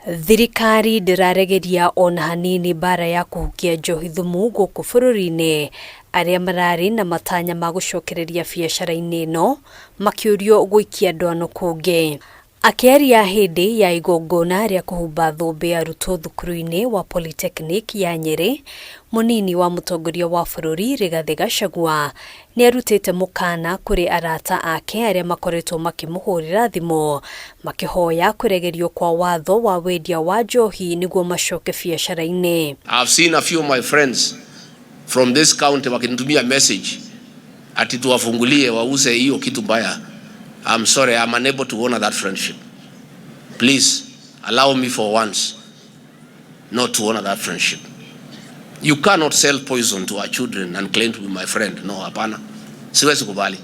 Thirikari ndiraregeria ona hanini bara ya kuhukia njohi thumu guku bururi-ini. Aria marari na matanya ma gucokereria biacara-ini ino makiurio guikia ndwano kungi. Akiaria hindi ya igongona ria kuhumba thumbi ya arutwo thukuru-ini wa Polytechnic ya Nyeri, munini wa mutongoria wa bururi Rigathi Gachagua ni arutite mukana kuri arata ake aria makoretwo makimuhurira thimu makihoya kuregerio kwa watho wa wendia wa njohi niguo macoke biacara-ini. I've seen a few of my friends from this county wakinitumia message ati tuwafungulie wauze hiyo kitu mbaya. I'm sorry, I'm unable to honor that friendship. Please allow me for once not to honor that friendship. You cannot sell poison to our children and claim to be my friend. No, hapana. Siwezi kubali.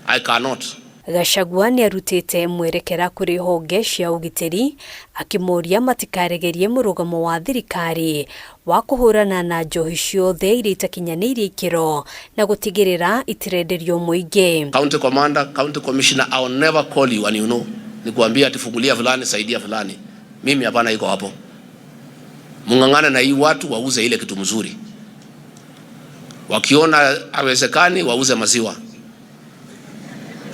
I cannot. Gachagua ni arutite mwerekera kuri honge cia ugitiri akimuria matikaregerie murugamo wa thirikari wa kuhurana na njohi ciothe iria itakinyanirie ikiro na gutigirira itirenderio muingi. County commander, county commissioner, I will never call you and you know. Nikuambia atifungulia fulani, saidia fulani. Mimi hapana iko hapo. Mungangana na hii watu wauze ile kitu mzuri. Wakiona hawezekani wauze maziwa.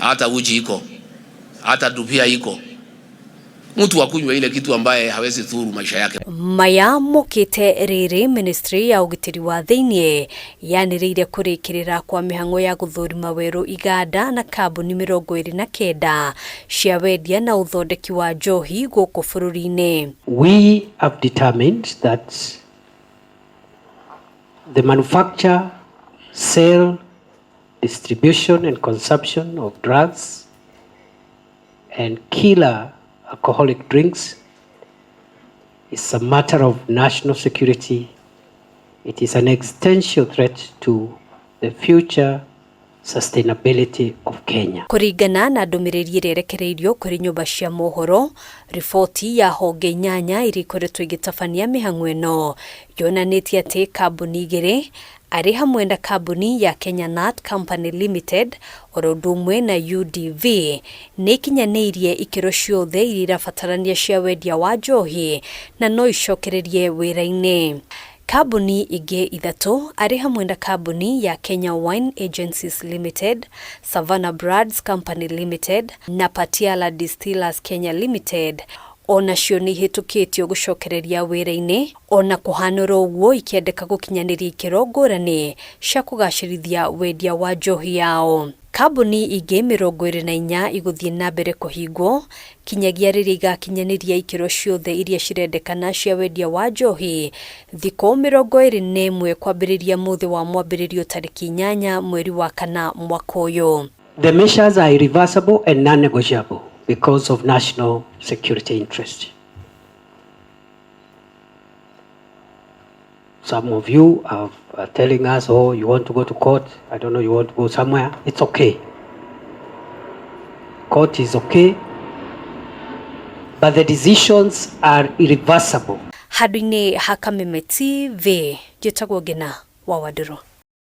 Hata uji iko, hata dupia iko. Mtu wakunywa ile kitu ambaye hawezi thuru maisha yake. Maya MOKITE RIRI Ministry ya ugitiri wa THIINI yaniriire kurikirira kwa mihango ya guthurima weru iganda na kambuni 29 cia wendia na uthondeki wa njohi guku bururi-ini. We have determined that the manufacture, sale, distribution and consumption of drugs and killer alcoholic drinks is a matter of national security. It is an existential threat to the future sustainability of Kenya. Kuringana na ndumiriri irerekereirio kuri nyumba cia mohoro, riboti ya honge nyanya iri ikoretwo igitabania mihango ino yonanitie ati kambuni igiri ari hamwe na kambuni ya Kenya Nut Company Limited orondumwe na UDV ni kinyanirie ikiro ciothe iria irabatarania cia wendia wa njohi na no icokererie wira-ini. Kambuni ingi ithatu ari hamwe na kambuni ya Kenya Wine Agencies Limited, Savannah Brands Company Limited na Patiala Distillers Kenya Limited ona cio ni hitukitio gucokereria wira-ini ona kuhanura uguo ikiendeka gukinyaniria ikiro ngurani cia kugacirithia wendia wa njohi yao. Kambuni ingi 24 iguthie na mbere kuhingwo kinyagia riria igakinyaniria ikiro ciothe iria cirendekana cia wendia wa njohi thiko 21 kwambiriria muthi wa mwambiririo tariki 8 mweri wa kana mwaka uyu. The measures are irreversible and non-negotiable because of national security interest. Some of you are telling us, oh, you want to go to court. I don't know, you want to go somewhere. It's okay. Court is okay. But the decisions are irreversible. Hadwini hakameme TV, Jetagwo Gena wa Waduro.